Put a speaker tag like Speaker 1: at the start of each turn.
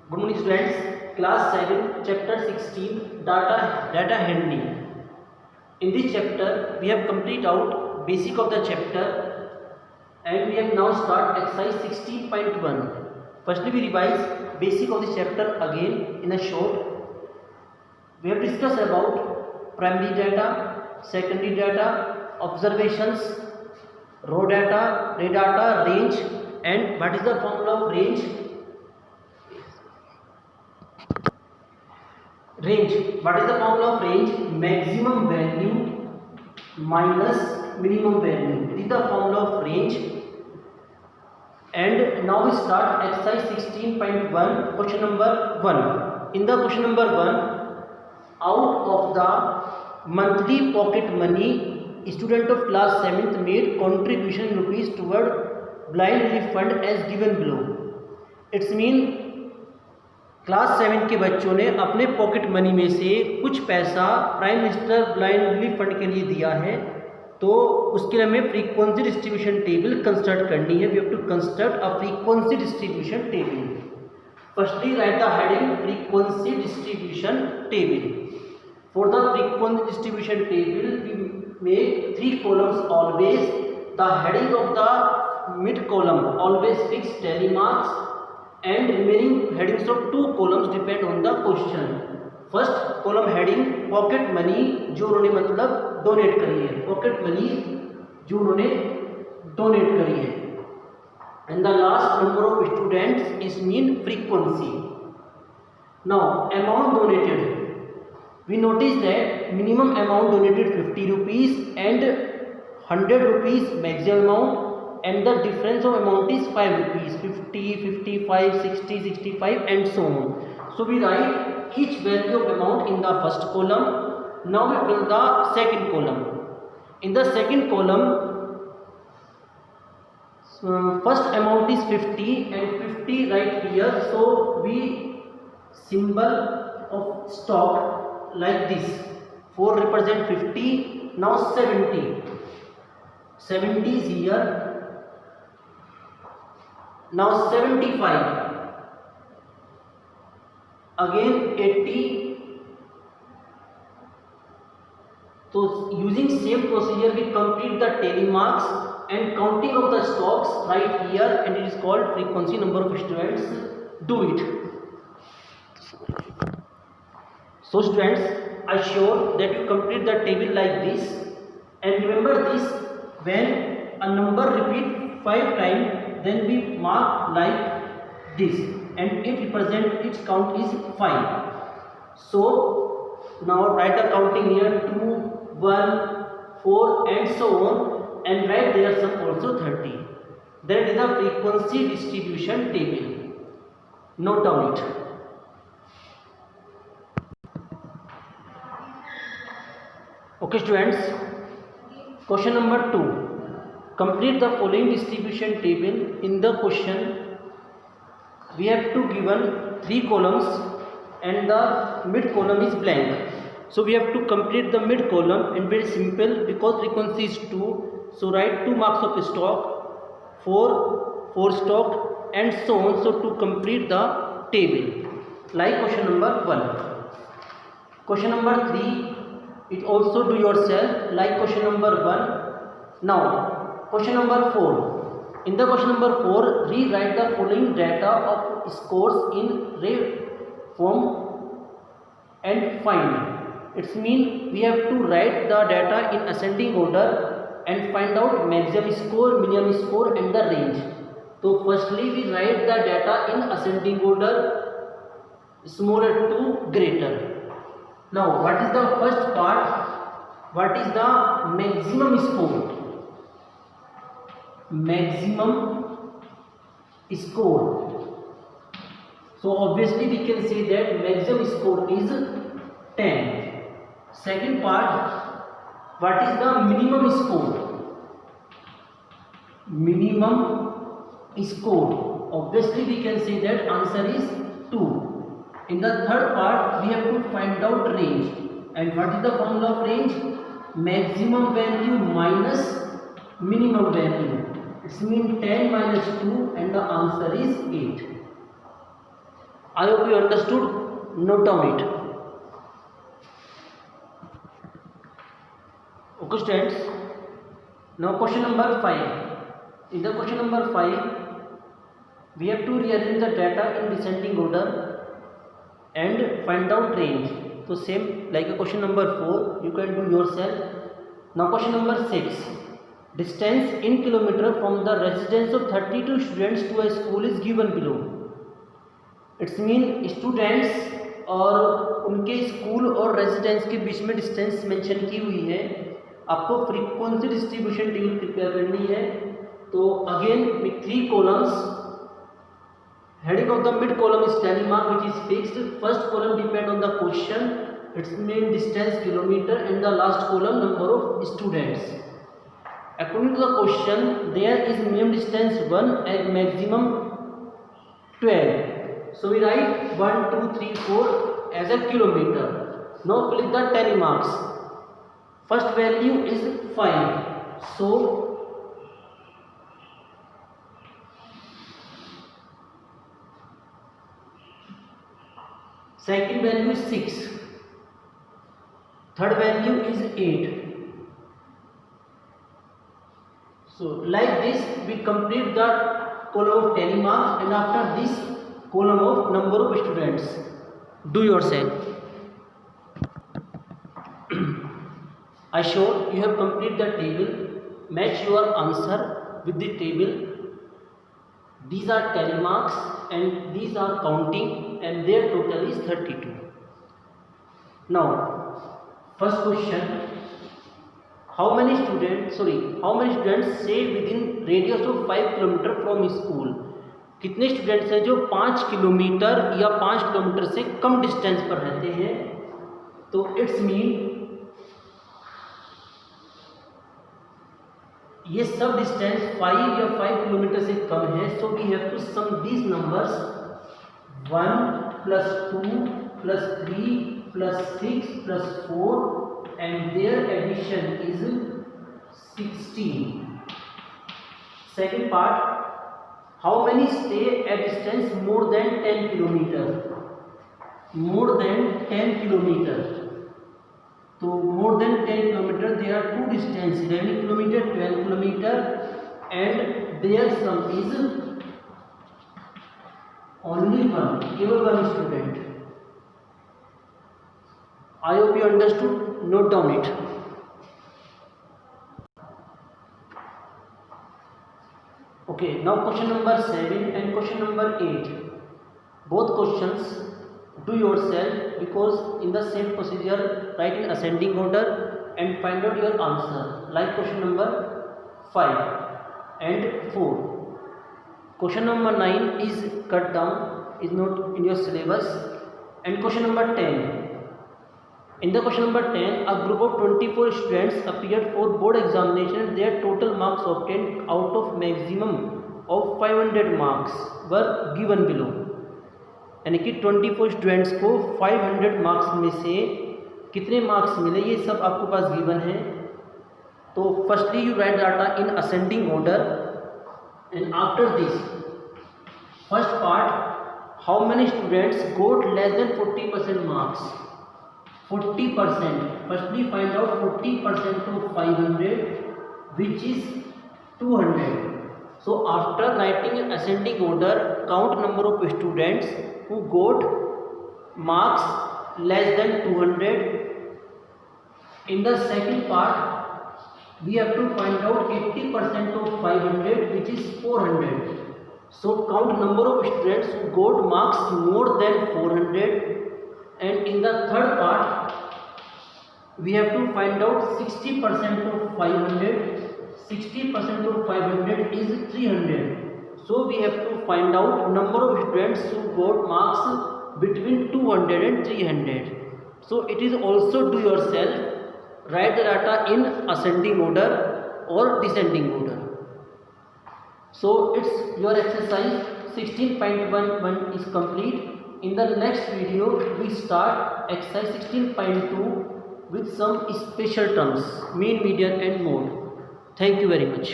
Speaker 1: Good morning students, class 7, chapter 16, data handling. In this chapter, we have complete out basic of the chapter and we have now start exercise 16.1. Firstly, we revise basic of this chapter again in a short. We have discussed about primary data, secondary data, observations, raw data, ray data, range, and what is the formula of range? Range. What is the formula of range? Maximum value minus minimum value. It is the formula of range. And now we start exercise 16.1, question number 1. In the question number 1, out of the monthly pocket money, student of class 7th made contribution rupees toward blind relief fund as given below. It's mean class 7 के बच्चों ने अपने pocket money में से कुछ पैसा prime minister blind relief fund के लिए दिया है, तो उसके लिए हमें फ्रीक्वेंसी डिस्ट्रीब्यूशन टेबल कंस्ट्रक्ट करनी है. We have to construct a frequency distribution table. Firstly write the heading frequency distribution table. For the frequency distribution table we make 3 columns always. The heading of the mid column always fixed tally marks and remaining headings of 2 columns depend on the question. First column heading pocket money जो उन्होंने मतलब donate करी है, pocket money जो उन्होंने donate करी है, and the last number of students is mean frequency. Now amount donated, we notice that minimum amount donated 50 rupees and 100 rupees maximum amount, and the difference of amount is 5 rupees, 50, 55, 60, 65 and so on. So we write each value of amount in the first column. Now we fill the second column. In the second column, first amount is 50 and 50 right here. So we symbol of stock like this. 4 represent 50. Now 70. 70 is here. Now 75, again 80. So using same procedure we complete the tally marks and counting of the stocks right here, and it is called frequency number of students. Do it. So students, I sure that you complete the table like this, and remember this, when a number repeat 5 times then we mark like this, and it represent its count is 5. So now write the counting here 2, 1, 4 and so on, and write there some also 30. That is the frequency distribution table. Note down it. Okay students, question number 2. Complete the following distribution table. In the question we have to given 3 columns and the mid column is blank. So we have to complete the mid column, and very simple because frequency is 2. So write 2 marks of stock, 4 stock and so on. So to complete the table like question number 1. Question number 3, it also do yourself like question number 1. Now question number 4. In the question number 4, rewrite the following data of scores in ray form and find. It means we have to write the data in ascending order and find out maximum score, minimum score and the range. So firstly we write the data in ascending order, smaller to greater. Now what is the first part? What is the maximum score? Maximum score. So obviously we can say that maximum score is 10. Second part, what is the minimum score? Minimum score. Obviously we can say that answer is 2. In the third part we have to find out range. And what is the formula of range? Maximum value minus minimum value. It means 10 minus 2 and the answer is 8. I hope you understood. Note down it. Okay students, now question number 5. In the question number 5 we have to rearrange the data in descending order and find out range. So same like a question number 4 you can do yourself. Now question number 6, distance in kilometer from the residence of 32 students to a school is given below. It's mean students और उनके school और residence के बीच में distance mention की हुई है. आपको frequency distribution table prepare करनी है. तो again with 3 columns. Heading of the mid column is tally mark which is fixed. First column depend on the question, its mean distance kilometer, and the last column number of students. According to the question, there is minimum distance 1 and maximum 12. So we write 1, 2, 3, 4 as a kilometer. Now fill the tally marks. First value is 5. So second value is 6, third value is 8. So like this we complete the column of tally marks, and after this column of number of students. Do yourself. I showed you have complete the table. Match your answer with the table. These are tally marks and these are counting, and their total is 32. Now first question, how many students stay within radius of 5 km from school. कितने students हैं जो 5 kilometre या 5 kilometre से कम distance पर रहते हैं. तो it's mean ये सब डिस्टेंस 5 या 5 किलोमीटर से कम है. So we have to sum these numbers 1 + 2 + 3 + 6 + 4 and their addition is 16. Second part, how many stay at distance more than 10 kilometer. More than 10 kilometer. So more than 10 kilometer there are two distance, 11 kilometer, 12 kilometer, and their sum is only one, keval one student. I hope you understood. Note down it. Okay, now question number 7 and question number 8. Both questions do yourself, because in the same procedure write in ascending order and find out your answer, like question number 5 and 4. Question number 9 is cut down, is not in your syllabus. And question number 10. In the question number 10, a group of 24 students appeared for board examination. Their total marks obtained out of maximum of 500 marks were given below. यानी कि 24 students को 500 marks में से कितने marks मिले, ये सब आपके पास गिवन है. तो firstly you write data in ascending order, and after this first part, how many students got less than 40% marks. 40%. Firstly find out 40% of 500 which is 200. So after writing in ascending order, count number of students who got marks less than 200. In the second part, we have to find out 80% of 500, which is 400. So count number of students who got marks more than 400. And in the third part, we have to find out 60% of 500. 60% of 500 is 300. So we have to find out number of students who got marks between 200 and 300. So it is also do yourself. Write the data in ascending order or descending order. So it's your exercise 16.11 is complete. In the next video we start exercise 16.2 with some special terms, mean, median and mode. Thank you very much.